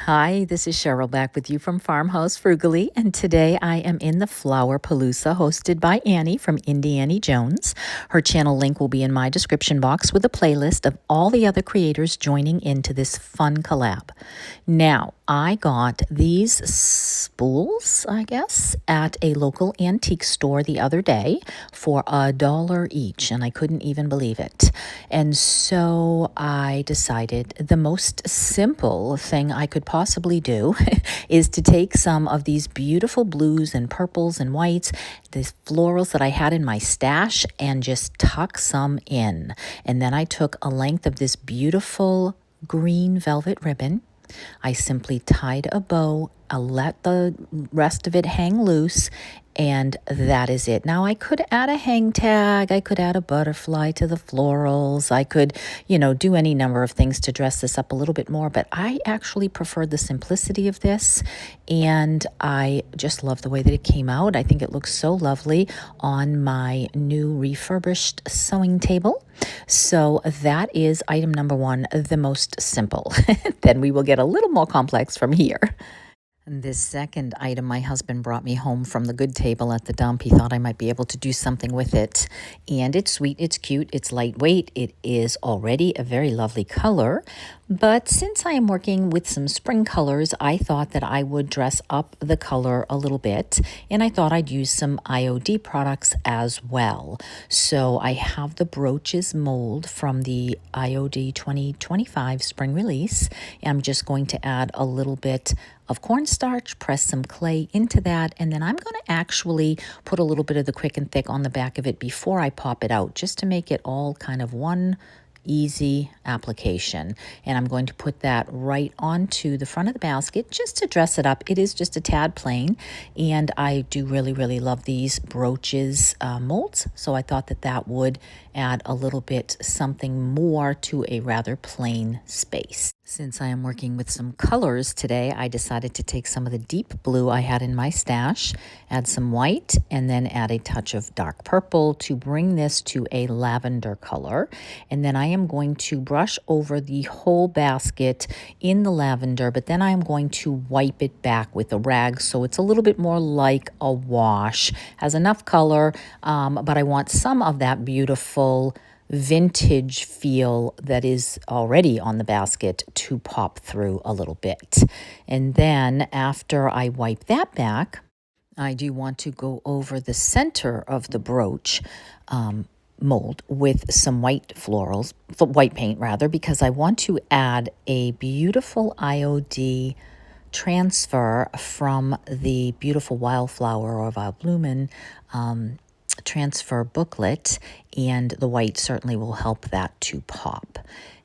Hi, this is Cheryl back with you from Farmhouse Frugally, and today I am in the Flowerpalooza hosted by Annie from Indiana Jones. Her channel link will be in my description box with a playlist of all the other creators joining into this fun collab. Now, I got these spools, I guess, at a local antique store the other day for $1 each, and I couldn't even believe it. And so I decided the most simple thing I could possibly do is to take some of these beautiful blues and purples and whites, these florals that I had in my stash, and just tuck some in. And then I took a length of this beautiful green velvet ribbon. I simply tied a bow, I let the rest of it hang loose, and that is it. Now, I could add a hang tag, I could add a butterfly to the florals, I could, do any number of things to dress this up a little bit more, but I actually preferred the simplicity of this, and I just love the way that it came out. I think it looks so lovely on my new refurbished sewing table. So that is item number one, the most simple. Then we will get a little more complex from here. This second item my husband brought me home from the good table at the dump. He thought I might be able to do something with it. And it's sweet, it's cute, it's lightweight, it is already a very lovely color. But since I am working with some spring colors, I thought that I would dress up the color a little bit. And I thought I'd use some IOD products as well. So I have the brooches mold from the IOD 2025 spring release. I'm just going to add a little bit of cornstarch, press some clay into that, and then I'm going to actually put a little bit of the quick and thick on the back of it before I pop it out, just to make it all kind of one easy application. And I'm going to put that right onto the front of the basket just to dress it up. It is just a tad plain, and I do really, really love these brooches molds, so I thought that that would add a little bit something more to a rather plain space. Since I am working with some colors today, I decided to take some of the deep blue I had in my stash, add some white, and then add a touch of dark purple to bring this to a lavender color. And then I am going to brush over the whole basket in the lavender, but then I am going to wipe it back with a rag so it's a little bit more like a wash. Has enough color, but I want some of that beautiful vintage feel that is already on the basket to pop through a little bit. And then after I wipe that back, I do want to go over the center of the brooch mold with some white florals, white paint rather, because I want to add a beautiful IOD transfer from the beautiful wildflower or wild bloomin' transfer booklet, and the white certainly will help that to pop.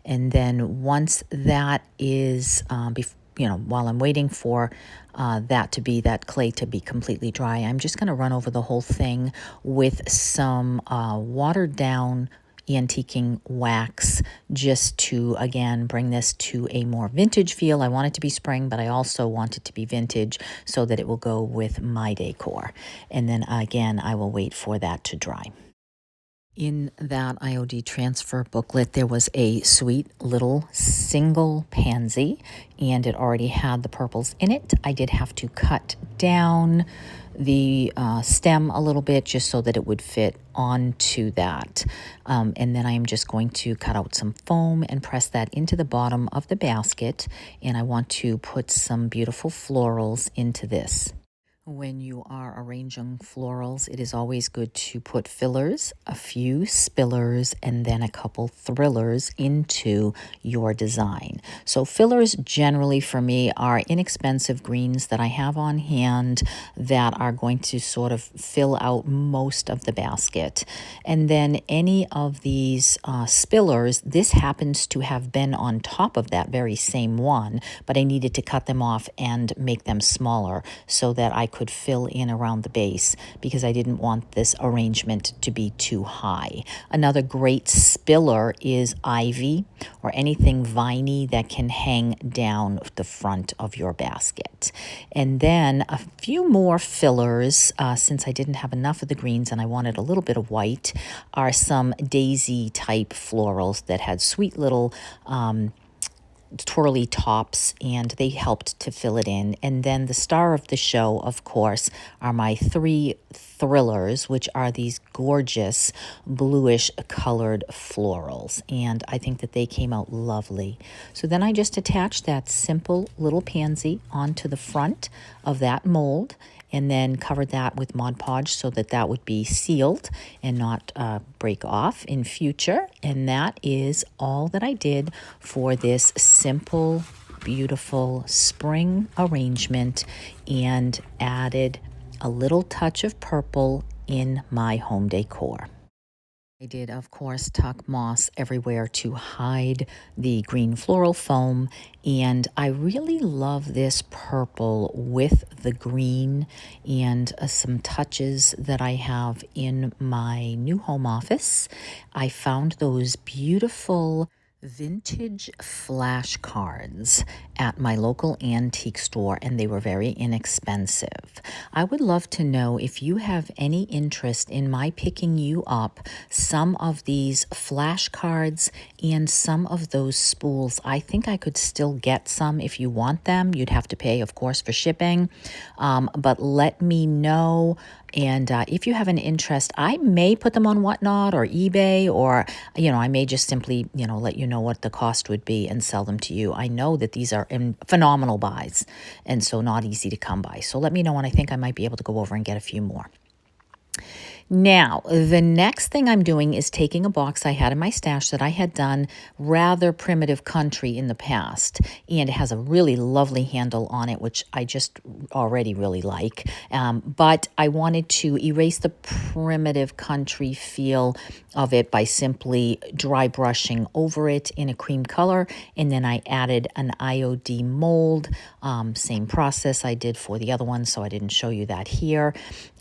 And then once that is, while I'm waiting for that clay to be completely dry, I'm just going to run over the whole thing with some watered down antiquing wax, just to again bring this to a more vintage feel. I want it to be spring, but I also want it to be vintage so that it will go with my decor. And then again, I will wait for that to dry. In that IOD transfer booklet, there was a sweet little single pansy, and it already had the purples in it. I did have to cut down the stem a little bit just so that it would fit onto that. And then I am just going to cut out some foam and press that into the bottom of the basket. And I want to put some beautiful florals into this. When you are arranging florals, it is always good to put fillers, a few spillers, and then a couple thrillers into your design. So fillers generally for me are inexpensive greens that I have on hand that are going to sort of fill out most of the basket. And then any of these spillers, this happens to have been on top of that very same one, but I needed to cut them off and make them smaller so that I could fill in around the base, because I didn't want this arrangement to be too high. Another great spiller is ivy or anything viney that can hang down the front of your basket. And then a few more fillers, since I didn't have enough of the greens and I wanted a little bit of white, are some daisy type florals that had sweet little twirly tops, and they helped to fill it in. And then the star of the show, of course, are my 3 thrillers, which are these gorgeous bluish colored florals, and I think that they came out lovely. So then I just attached that simple little pansy onto the front of that mold, and then covered that with Mod Podge so that that would be sealed and not break off in future. And that is all that I did for this simple, beautiful spring arrangement, and added a little touch of purple in my home decor. I did, of course, tuck moss everywhere to hide the green floral foam, and I really love this purple with the green and some touches that I have in my new home office. I found those beautiful vintage flashcards at my local antique store, and they were very inexpensive. I would love to know if you have any interest in my picking you up some of these flashcards and some of those spools. I think I could still get some if you want them. You'd have to pay, of course, for shipping, but let me know. And if you have an interest, I may put them on Whatnot or eBay, or, I may just simply, let you know what the cost would be and sell them to you. I know that these are phenomenal buys, and so not easy to come by. So let me know, and I think I might be able to go over and get a few more. Now, the next thing I'm doing is taking a box I had in my stash that I had done rather primitive country in the past, and it has a really lovely handle on it, which I just already really like, but I wanted to erase the primitive country feel of it by simply dry brushing over it in a cream color, and then I added an IOD mold. Same process I did for the other one, so I didn't show you that here,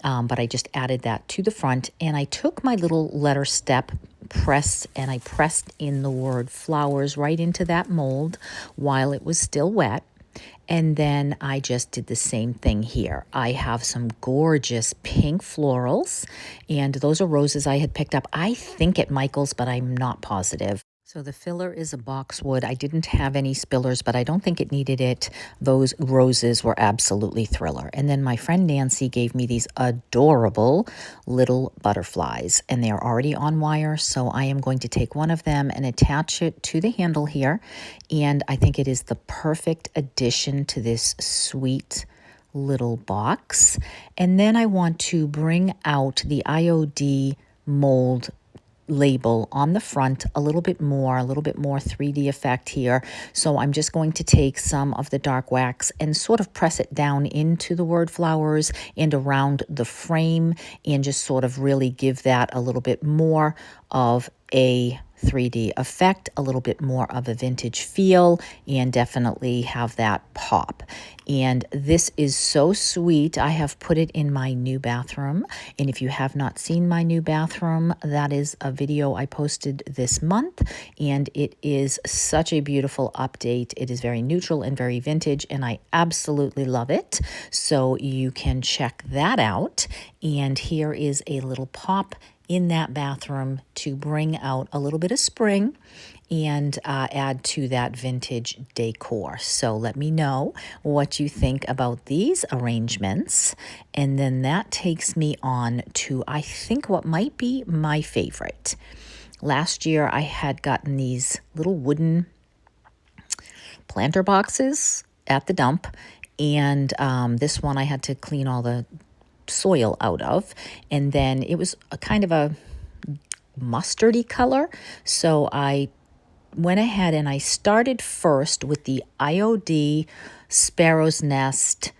but I just added that to the front, and I took my little letter step press, and I pressed in the word flowers right into that mold while it was still wet. And then I just did the same thing here. I have some gorgeous pink florals, and those are roses I had picked up, I think at Michael's, but I'm not positive. So the filler is a boxwood. I didn't have any spillers, but I don't think it needed it. Those roses were absolutely thriller. And then my friend Nancy gave me these adorable little butterflies, and they're already on wire. So I am going to take one of them and attach it to the handle here. And I think it is the perfect addition to this sweet little box. And then I want to bring out the IOD mold label on the front a little bit more 3D effect here. So I'm just going to take some of the dark wax and sort of press it down into the word flowers and around the frame, and just sort of really give that a little bit more of a 3D effect, a little bit more of a vintage feel, and definitely have that pop. And this is so sweet. I have put it in my new bathroom, and if you have not seen my new bathroom, that is a video I posted this month, and it is such a beautiful update. It is very neutral and very vintage, and I absolutely love it. So you can check that out. And here is a little pop in that bathroom to bring out a little bit of spring and add to that vintage decor. So let me know what you think about these arrangements. And then that takes me on to, I think, what might be my favorite. Last year I had gotten these little wooden planter boxes at the dump, and this one I had to clean all the soil out of, and then it was a kind of a mustardy color, so I went ahead and I started first with the IOD Sparrow's Nest,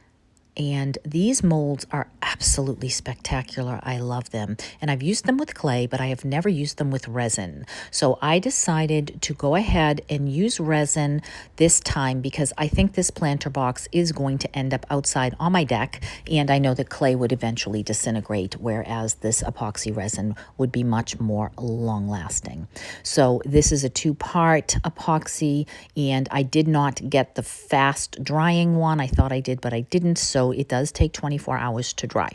and these molds are absolutely spectacular. I love them, and I've used them with clay, but I have never used them with resin. So I decided to go ahead and use resin this time, because I think this planter box is going to end up outside on my deck, and I know that clay would eventually disintegrate, whereas this epoxy resin would be much more long-lasting. So this is a 2-part epoxy, and I did not get the fast drying one. I thought I did, but I didn't. So so it does take 24 hours to dry.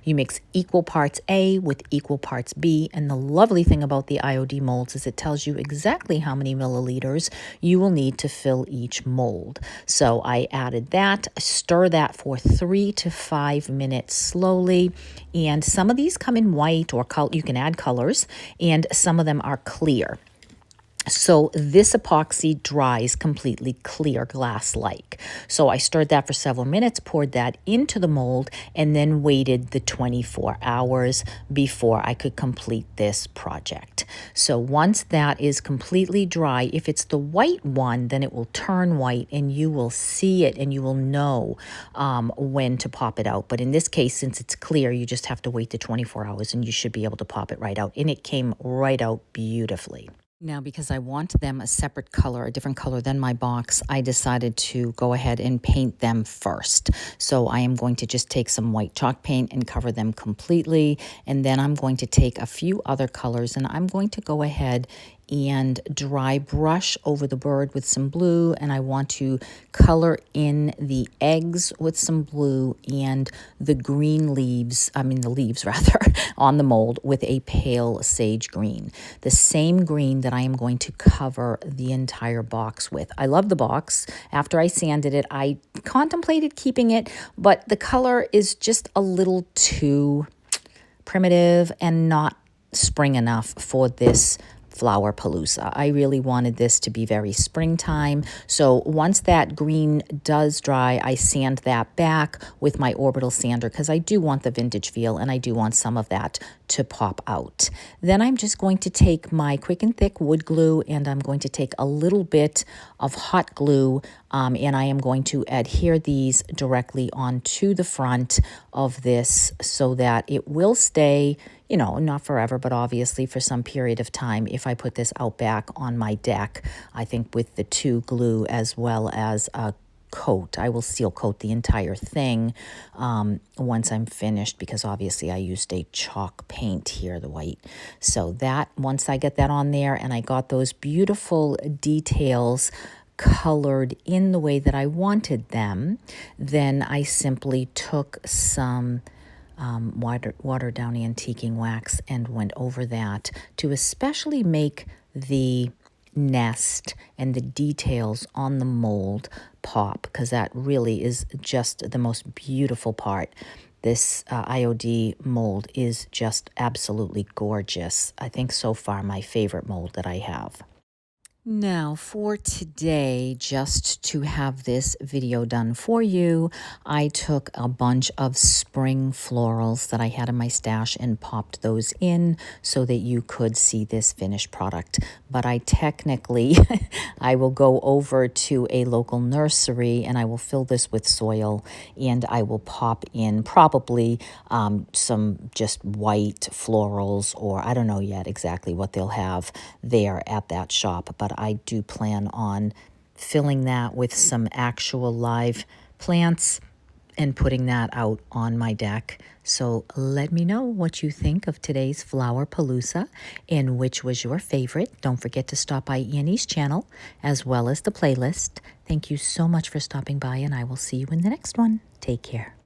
You mix equal parts A with equal parts B, and the lovely thing about the IOD molds is it tells you exactly how many milliliters you will need to fill each mold. So I added that, stir that for 3 to 5 minutes slowly, and some of these come in white or you can add colors, and some of them are clear. So this epoxy dries completely clear, glass-like. So I stirred that for several minutes, poured that into the mold, and then waited the 24 hours before I could complete this project. So once that is completely dry, if it's the white one, then it will turn white and you will see it and you will know when to pop it out. But in this case, since it's clear, you just have to wait the 24 hours and you should be able to pop it right out. And it came right out beautifully. Now, because I want them a separate color, a different color than my box, I decided to go ahead and paint them first. So I am going to just take some white chalk paint and cover them completely. And then I'm going to take a few other colors and I'm going to go ahead and dry brush over the bird with some blue, and I want to color in the eggs with some blue and the green leaves, the leaves rather, on the mold with a pale sage green. The same green that I am going to cover the entire box with. I love the box. After I sanded it, I contemplated keeping it, but the color is just a little too primitive and not spring enough for this Flowerpalooza. I really wanted this to be very springtime. So once that green does dry, I sand that back with my orbital sander because I do want the vintage feel and I do want some of that to pop out. Then I'm just going to take my quick and thick wood glue and I'm going to take a little bit of hot glue and I am going to adhere these directly onto the front of this so that it will stay, you know, not forever, but obviously for some period of time. If I put this out back on my deck, I think with the 2 glue as well as a coat, I will seal coat the entire thing once I'm finished, because obviously I used a chalk paint here, the white. So that, once I get that on there and I got those beautiful details colored in the way that I wanted them, then I simply took some watered down antiquing wax and went over that to especially make the nest and the details on the mold pop, because that really is just the most beautiful part. This IOD mold is just absolutely gorgeous. I think so far my favorite mold that I have. Now for today, just to have this video done for you, I took a bunch of spring florals that I had in my stash and popped those in so that you could see this finished product. But I technically, I will go over to a local nursery and I will fill this with soil and I will pop in probably some just white florals, or I don't know yet exactly what they'll have there at that shop, but I do plan on filling that with some actual live plants and putting that out on my deck. So let me know what you think of today's Flowerpalooza and which was your favorite. Don't forget to stop by Annie's channel as well as the playlist. Thank you so much for stopping by, and I will see you in the next one. Take care.